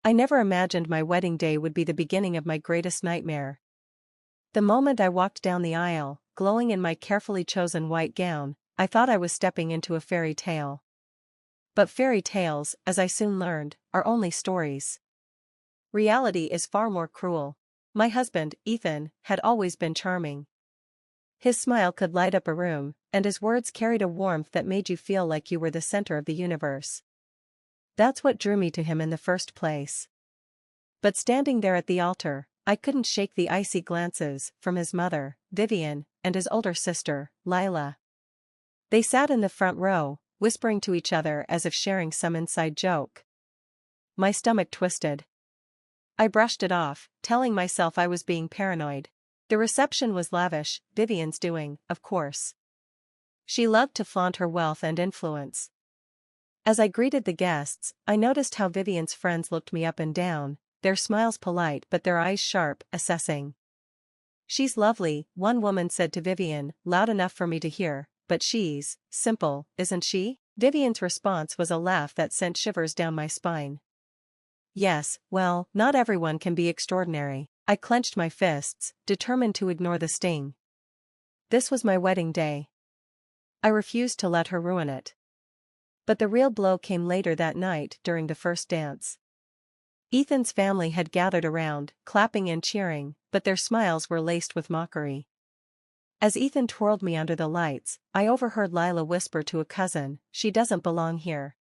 I never imagined my wedding day would be the beginning of my greatest nightmare. The moment I walked down the aisle, glowing in my carefully chosen white gown, I thought I was stepping into a fairy tale. But fairy tales, as I soon learned, are only stories. Reality is far more cruel. My husband, Ethan, had always been charming. His smile could light up a room, and his words carried a warmth that made you feel like you were the center of the universe. That's what drew me to him in the first place. But standing there at the altar, I couldn't shake the icy glances from his mother, Vivian, and his older sister, Lila. They sat in the front row, whispering to each other as if sharing some inside joke. My stomach twisted. I brushed it off, telling myself I was being paranoid. The reception was lavish, Vivian's doing, of course. She loved to flaunt her wealth and influence. As I greeted the guests, I noticed how Vivian's friends looked me up and down, their smiles polite but their eyes sharp, assessing. "She's lovely," one woman said to Vivian, loud enough for me to hear, "but she's simple, isn't she?" Vivian's response was a laugh that sent shivers down my spine. Yes, well, not everyone can be extraordinary. I clenched my fists, determined to ignore the sting. This was my wedding day. I refused to let her ruin it. But the real blow came later that night during the first dance. Ethan's family had gathered around, clapping and cheering, but their smiles were laced with mockery. As Ethan twirled me under the lights, I overheard Lila whisper to a cousin, "She doesn't belong here.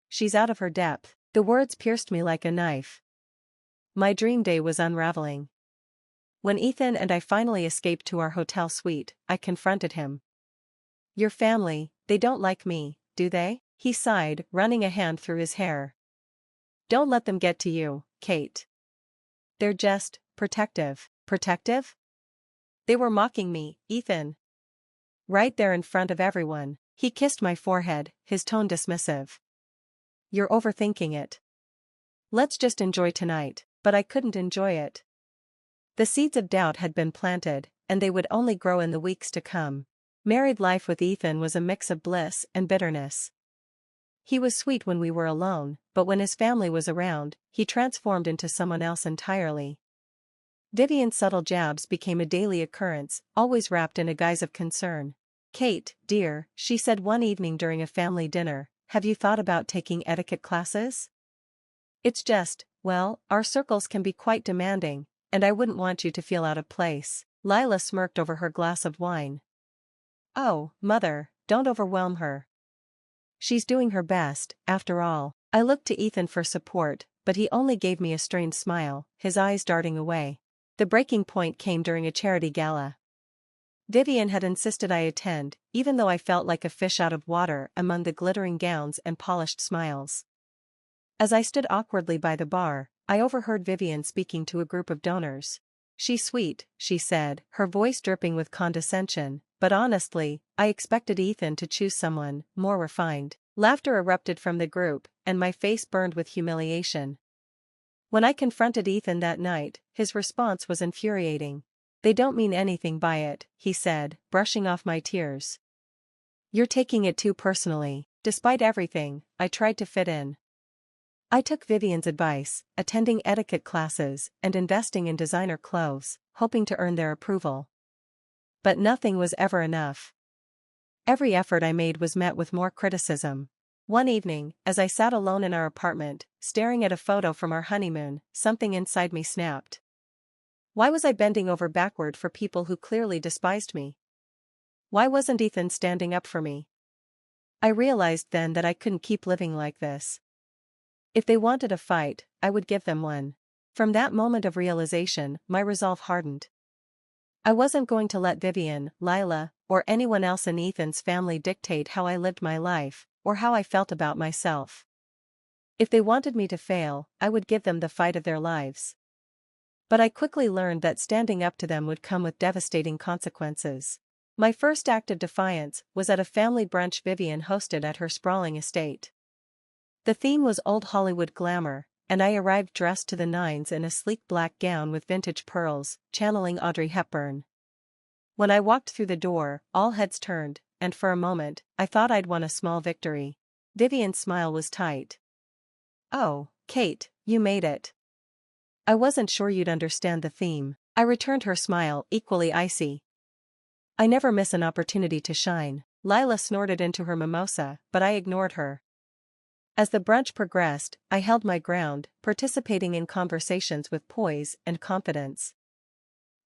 She's out of her depth." The words pierced me like a knife. My dream day was unraveling. When Ethan and I finally escaped to our hotel suite, I confronted him. "Your family, they don't like me, do they?" He sighed, running a hand through his hair. "Don't let them get to you, Kate. They're just protective." Protective? They were mocking me, Ethan. Right there in front of everyone. He kissed my forehead, his tone dismissive. "You're overthinking it. Let's just enjoy tonight." But I couldn't enjoy it. The seeds of doubt had been planted, and they would only grow in the weeks to come. Married life with Ethan was a mix of bliss and bitterness. He was sweet when we were alone, but when his family was around, he transformed into someone else entirely. Vivian's subtle jabs became a daily occurrence, always wrapped in a guise of concern. "Kate, dear," she said one evening during a family dinner, "have you thought about taking etiquette classes? It's just, well, our circles can be quite demanding, and I wouldn't want you to feel out of place." Lila smirked over her glass of wine. "Oh, Mother, don't overwhelm her. She's doing her best, after all." I looked to Ethan for support, but he only gave me a strained smile, his eyes darting away. The breaking point came during a charity gala. Vivian had insisted I attend, even though I felt like a fish out of water among the glittering gowns and polished smiles. As I stood awkwardly by the bar, I overheard Vivian speaking to a group of donors. "She's sweet," she said, her voice dripping with condescension, "but honestly, I expected Ethan to choose someone more refined." Laughter erupted from the group, and my face burned with humiliation. When I confronted Ethan that night, his response was infuriating. "They don't mean anything by it," he said, brushing off my tears. "You're taking it too personally." Despite everything, I tried to fit in. I took Vivian's advice, attending etiquette classes and investing in designer clothes, hoping to earn their approval. But nothing was ever enough. Every effort I made was met with more criticism. One evening, as I sat alone in our apartment, staring at a photo from our honeymoon, something inside me snapped. Why was I bending over backward for people who clearly despised me? Why wasn't Ethan standing up for me? I realized then that I couldn't keep living like this. If they wanted a fight, I would give them one. From that moment of realization, my resolve hardened. I wasn't going to let Vivian, Lila, or anyone else in Ethan's family dictate how I lived my life, or how I felt about myself. If they wanted me to fail, I would give them the fight of their lives. But I quickly learned that standing up to them would come with devastating consequences. My first act of defiance was at a family brunch Vivian hosted at her sprawling estate. The theme was old Hollywood glamour, and I arrived dressed to the nines in a sleek black gown with vintage pearls, channeling Audrey Hepburn. When I walked through the door, all heads turned, and for a moment, I thought I'd won a small victory. Vivian's smile was tight. "Oh, Kate, you made it. I wasn't sure you'd understand the theme. I returned her smile, equally icy. I never miss an opportunity to shine. Lila snorted into her mimosa, but I ignored her. As the brunch progressed, I held my ground, participating in conversations with poise and confidence.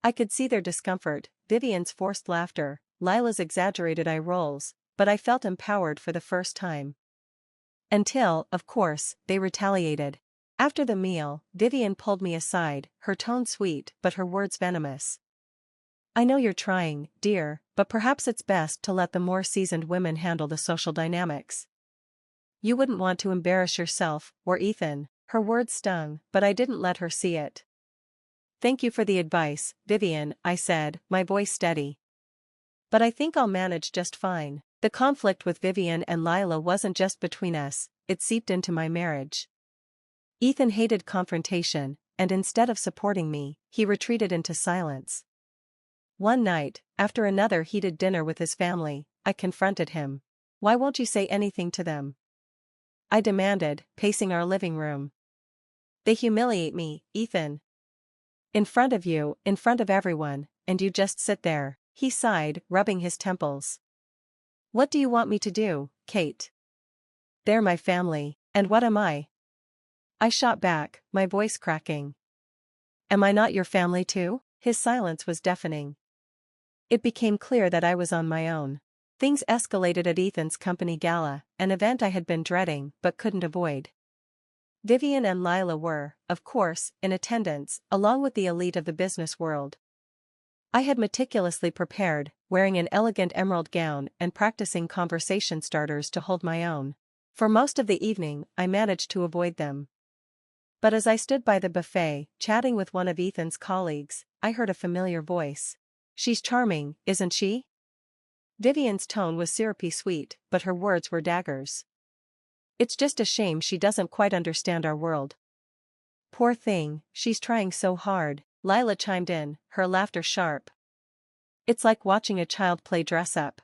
I could see their discomfort, Vivian's forced laughter, Lila's exaggerated eye rolls, but I felt empowered for the first time. Until, of course, they retaliated. After the meal, Vivian pulled me aside, her tone sweet but her words venomous. I know you're trying, dear, but perhaps it's best to let the more seasoned women handle the social dynamics. You wouldn't want to embarrass yourself, or Ethan. Her words stung, but I didn't let her see it. Thank you for the advice, Vivian, I said, my voice steady. But I think I'll manage just fine. The conflict with Vivian and Lila wasn't just between us, it seeped into my marriage. Ethan hated confrontation, and instead of supporting me, he retreated into silence. One night, after another heated dinner with his family, I confronted him. Why won't you say anything to them? I demanded, pacing our living room. They humiliate me, Ethan. In front of you, in front of everyone, and you just sit there, he sighed, rubbing his temples. What do you want me to do, Kate? They're my family, and what am I? I shot back, my voice cracking. Am I not your family too? His silence was deafening. It became clear that I was on my own. Things escalated at Ethan's company gala, an event I had been dreading but couldn't avoid. Vivian and Lila were, of course, in attendance, along with the elite of the business world. I had meticulously prepared, wearing an elegant emerald gown and practicing conversation starters to hold my own. For most of the evening, I managed to avoid them. But as I stood by the buffet, chatting with one of Ethan's colleagues, I heard a familiar voice. She's charming, isn't she? Vivian's tone was syrupy sweet, but her words were daggers. It's just a shame she doesn't quite understand our world. Poor thing, she's trying so hard, Lila chimed in, her laughter sharp. It's like watching a child play dress-up.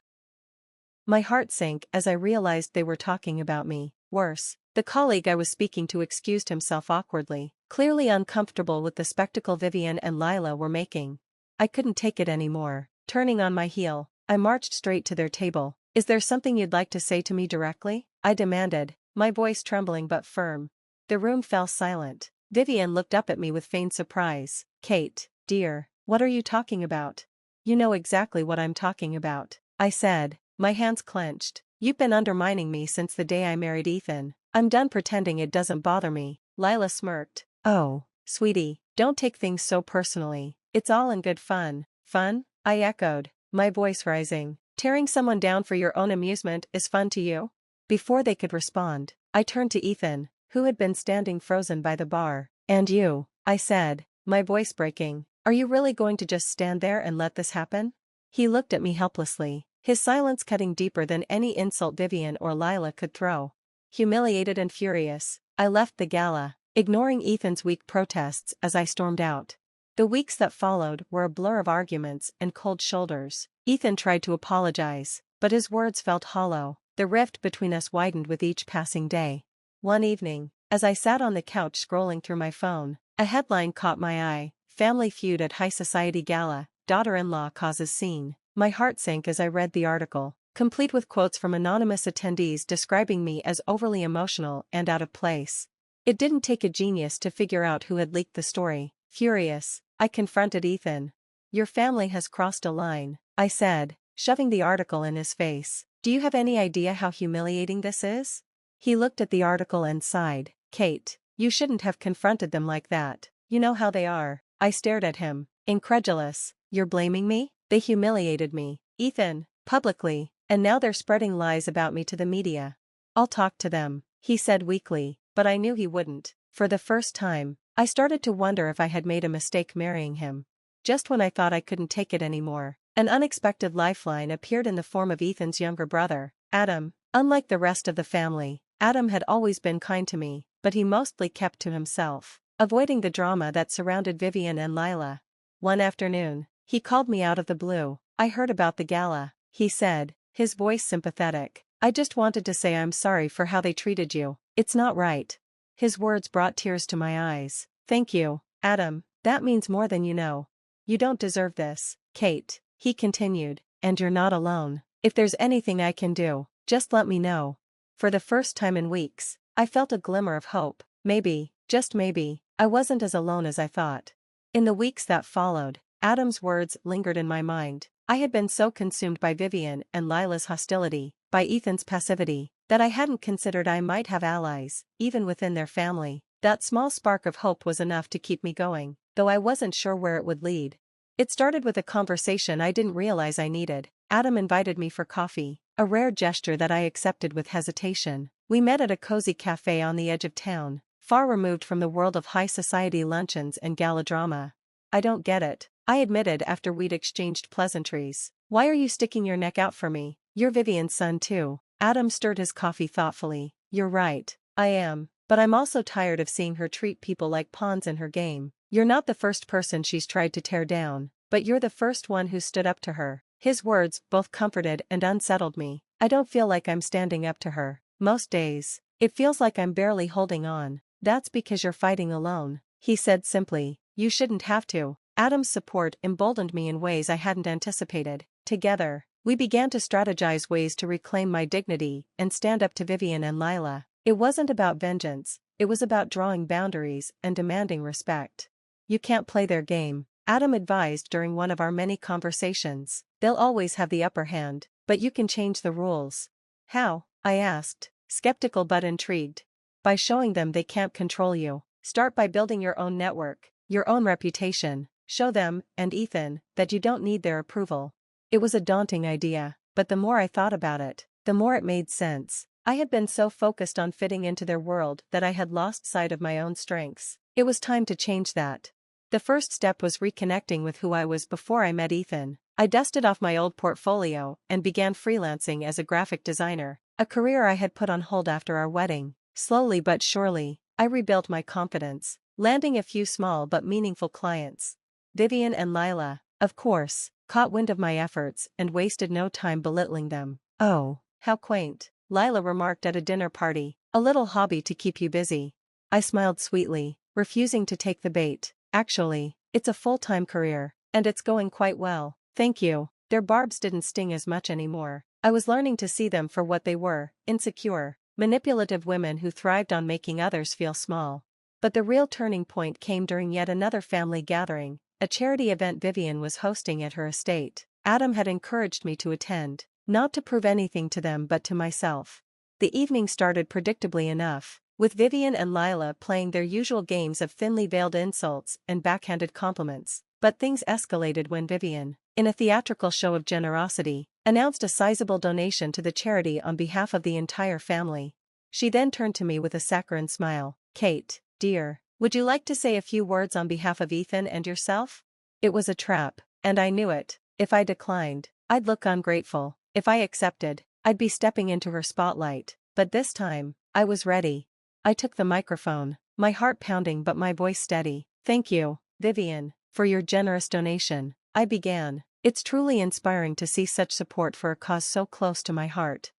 My heart sank as I realized they were talking about me. Worse, the colleague I was speaking to excused himself awkwardly, clearly uncomfortable with the spectacle Vivian and Lila were making. I couldn't take it anymore. Turning on my heel, I marched straight to their table. Is there something you'd like to say to me directly? I demanded, my voice trembling but firm. The room fell silent. Vivian looked up at me with feigned surprise. Kate, dear, what are you talking about? You know exactly what I'm talking about, I said, my hands clenched. You've been undermining me since the day I married Ethan. I'm done pretending it doesn't bother me. Lila smirked. Oh, sweetie, don't take things so personally. It's all in good fun. Fun? I echoed, my voice rising. Tearing someone down for your own amusement is fun to you? Before they could respond, I turned to Ethan, who had been standing frozen by the bar. And you, I said, my voice breaking, are you really going to just stand there and let this happen? He looked at me helplessly, his silence cutting deeper than any insult Vivian or Lila could throw. Humiliated and furious, I left the gala, ignoring Ethan's weak protests as I stormed out. The weeks that followed were a blur of arguments and cold shoulders. Ethan tried to apologize, but his words felt hollow. The rift between us widened with each passing day. One evening, as I sat on the couch scrolling through my phone, a headline caught my eye: Family feud at high society gala, daughter-in-law causes scene. My heart sank as I read the article, complete with quotes from anonymous attendees describing me as overly emotional and out of place. It didn't take a genius to figure out who had leaked the story. Furious, I confronted Ethan. Your family has crossed a line, I said, shoving the article in his face. Do you have any idea how humiliating this is? He looked at the article and sighed. Kate, you shouldn't have confronted them like that. You know how they are. I stared at him, incredulous. You're blaming me? They humiliated me, Ethan, publicly, and now they're spreading lies about me to the media. I'll talk to them, he said weakly, but I knew he wouldn't. For the first time, I started to wonder if I had made a mistake marrying him. Just when I thought I couldn't take it anymore, an unexpected lifeline appeared in the form of Ethan's younger brother, Adam. Unlike the rest of the family, Adam had always been kind to me, but he mostly kept to himself, avoiding the drama that surrounded Vivian and Lila. One afternoon, he called me out of the blue. I heard about the gala, he said, his voice sympathetic. I just wanted to say I'm sorry for how they treated you. It's not right. His words brought tears to my eyes. Thank you, Adam, that means more than you know. You don't deserve this, Kate, he continued, and you're not alone. If there's anything I can do, just let me know. For the first time in weeks, I felt a glimmer of hope. Maybe, just maybe, I wasn't as alone as I thought. In the weeks that followed, Adam's words lingered in my mind. I had been so consumed by Vivian and Lila's hostility, by Ethan's passivity, that I hadn't considered I might have allies, even within their family. That small spark of hope was enough to keep me going, though I wasn't sure where it would lead. It started with a conversation I didn't realize I needed. Adam invited me for coffee, a rare gesture that I accepted with hesitation. We met at a cozy cafe on the edge of town, far removed from the world of high society luncheons and gala drama. I don't get it, I admitted after we'd exchanged pleasantries. Why are you sticking your neck out for me? You're Vivian's son too. Adam stirred his coffee thoughtfully. You're right, I am, but I'm also tired of seeing her treat people like pawns in her game. You're not the first person she's tried to tear down, but you're the first one who stood up to her. His words both comforted and unsettled me. I don't feel like I'm standing up to her. Most days, it feels like I'm barely holding on. That's because you're fighting alone, he said simply. You shouldn't have to. Adam's support emboldened me in ways I hadn't anticipated. Together, we began to strategize ways to reclaim my dignity and stand up to Vivian and Lila. It wasn't about vengeance, it was about drawing boundaries and demanding respect. You can't play their game, Adam advised during one of our many conversations. They'll always have the upper hand, but you can change the rules. How? I asked, skeptical but intrigued. By showing them they can't control you. Start by building your own network, your own reputation. Show them, and Ethan, that you don't need their approval. It was a daunting idea, but the more I thought about it, the more it made sense. I had been so focused on fitting into their world that I had lost sight of my own strengths. It was time to change that. The first step was reconnecting with who I was before I met Ethan. I dusted off my old portfolio and began freelancing as a graphic designer, a career I had put on hold after our wedding. Slowly but surely, I rebuilt my confidence, landing a few small but meaningful clients. Vivian and Lila, of course, caught wind of my efforts and wasted no time belittling them. Oh, how quaint, Lila remarked at a dinner party. A little hobby to keep you busy. I smiled sweetly, refusing to take the bait. Actually, it's a full-time career, and it's going quite well. Thank you. Their barbs didn't sting as much anymore. I was learning to see them for what they were, insecure, manipulative women who thrived on making others feel small. But the real turning point came during yet another family gathering, a charity event Vivian was hosting at her estate. Adam had encouraged me to attend, not to prove anything to them but to myself. The evening started predictably enough, with Vivian and Lila playing their usual games of thinly veiled insults and backhanded compliments. But things escalated when Vivian, in a theatrical show of generosity, announced a sizable donation to the charity on behalf of the entire family. She then turned to me with a saccharine smile. Kate, dear, would you like to say a few words on behalf of Ethan and yourself? It was a trap, and I knew it. If I declined, I'd look ungrateful. If I accepted, I'd be stepping into her spotlight. But this time, I was ready. I took the microphone, my heart pounding but my voice steady. Thank you, Vivian, for your generous donation. I began. It's truly inspiring to see such support for a cause so close to my heart.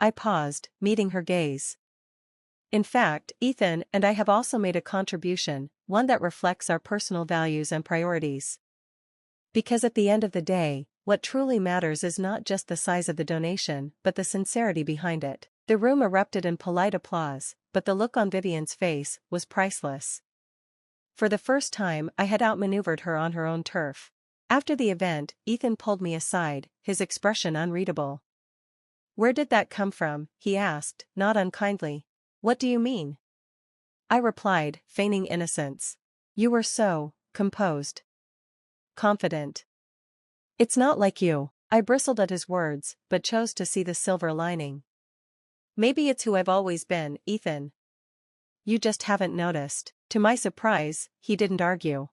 I paused, meeting her gaze. In fact, Ethan and I have also made a contribution, one that reflects our personal values and priorities. Because at the end of the day, what truly matters is not just the size of the donation, but the sincerity behind it. The room erupted in polite applause, but the look on Vivian's face was priceless. For the first time, I had outmaneuvered her on her own turf. After the event, Ethan pulled me aside, his expression unreadable. Where did that come from? He asked, not unkindly. What do you mean? I replied, feigning innocence. You were so composed. Confident. It's not like you. I bristled at his words, but chose to see the silver lining. Maybe it's who I've always been, Ethan. You just haven't noticed. To my surprise, he didn't argue.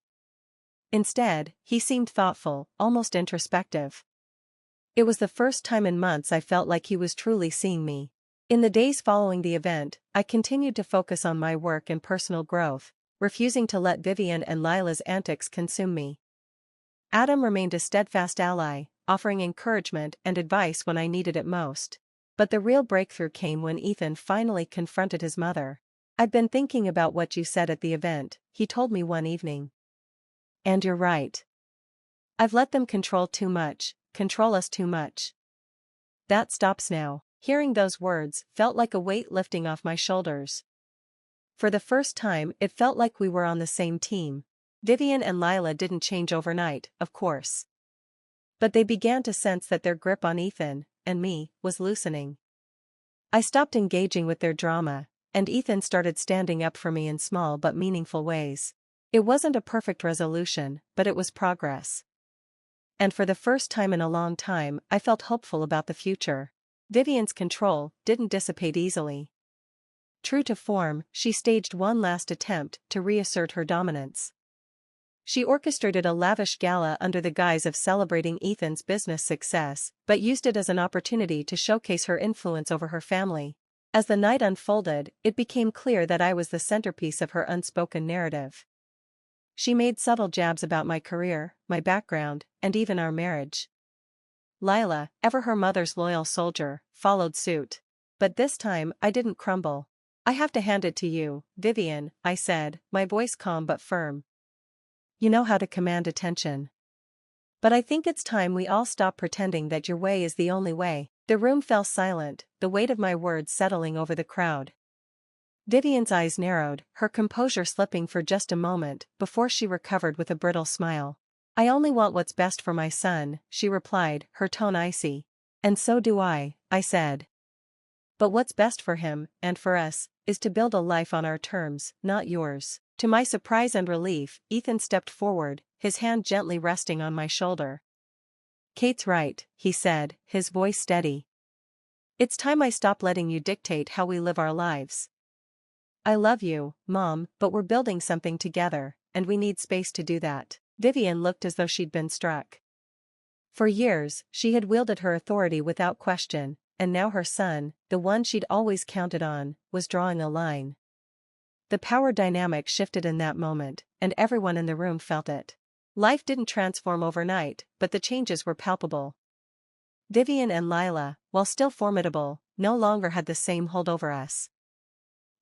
Instead, he seemed thoughtful, almost introspective. It was the first time in months I felt like he was truly seeing me. In the days following the event, I continued to focus on my work and personal growth, refusing to let Vivian and Lila's antics consume me. Adam remained a steadfast ally, offering encouragement and advice when I needed it most. But the real breakthrough came when Ethan finally confronted his mother. "I'd been thinking about what you said at the event," he told me one evening. "And you're right. I've let them control us too much. That stops now." Hearing those words felt like a weight lifting off my shoulders. For the first time, it felt like we were on the same team. Vivian and Lila didn't change overnight, of course. But they began to sense that their grip on Ethan, and me, was loosening. I stopped engaging with their drama, and Ethan started standing up for me in small but meaningful ways. It wasn't a perfect resolution, but it was progress. And for the first time in a long time, I felt hopeful about the future. Vivian's control didn't dissipate easily. True to form, she staged one last attempt to reassert her dominance. She orchestrated a lavish gala under the guise of celebrating Ethan's business success, but used it as an opportunity to showcase her influence over her family. As the night unfolded, it became clear that I was the centerpiece of her unspoken narrative. She made subtle jabs about my career, my background, and even our marriage. Lila, ever her mother's loyal soldier, followed suit. But this time, I didn't crumble. "I have to hand it to you, Vivian," I said, my voice calm but firm. "You know how to command attention. But I think it's time we all stop pretending that your way is the only way." The room fell silent, the weight of my words settling over the crowd. Vivian's eyes narrowed, her composure slipping for just a moment before she recovered with a brittle smile. "I only want what's best for my son," she replied, her tone icy. "And so do I said. "But what's best for him, and for us, is to build a life on our terms, not yours." To my surprise and relief, Ethan stepped forward, his hand gently resting on my shoulder. "Kate's right," he said, his voice steady. "It's time I stop letting you dictate how we live our lives. I love you, Mom, but we're building something together, and we need space to do that." Vivian looked as though she'd been struck. For years, she had wielded her authority without question, and now her son, the one she'd always counted on, was drawing a line. The power dynamic shifted in that moment, and everyone in the room felt it. Life didn't transform overnight, but the changes were palpable. Vivian and Lila, while still formidable, no longer had the same hold over us.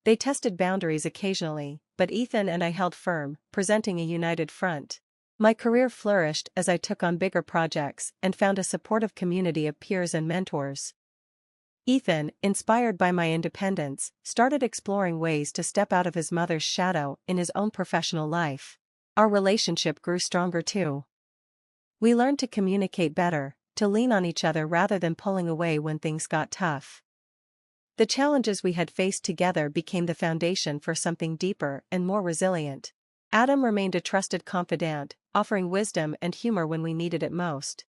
They tested boundaries occasionally, but Ethan and I held firm, presenting a united front. My career flourished as I took on bigger projects and found a supportive community of peers and mentors. Ethan, inspired by my independence, started exploring ways to step out of his mother's shadow in his own professional life. Our relationship grew stronger too. We learned to communicate better, to lean on each other rather than pulling away when things got tough. The challenges we had faced together became the foundation for something deeper and more resilient. Adam remained a trusted confidant, offering wisdom and humor when we needed it most.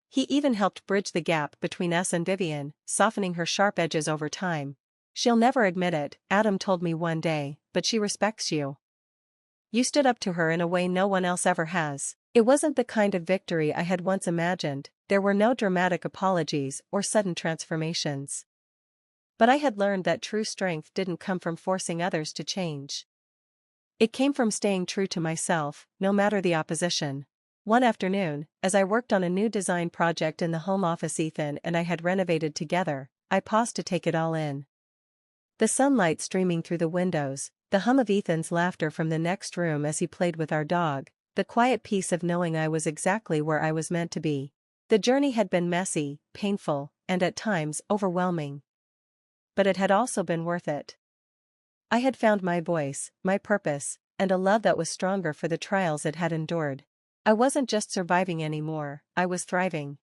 He even helped bridge the gap between us and Vivian, softening her sharp edges over time. "She'll never admit it," Adam told me one day, "but she respects you. You stood up to her in a way no one else ever has." It wasn't the kind of victory I had once imagined, there were no dramatic apologies or sudden transformations. But I had learned that true strength didn't come from forcing others to change. It came from staying true to myself, no matter the opposition. One afternoon, as I worked on a new design project in the home office Ethan and I had renovated together, I paused to take it all in. The sunlight streaming through the windows, the hum of Ethan's laughter from the next room as he played with our dog, the quiet peace of knowing I was exactly where I was meant to be. The journey had been messy, painful, and at times overwhelming. But it had also been worth it. I had found my voice, my purpose, and a love that was stronger for the trials it had endured. I wasn't just surviving anymore, I was thriving.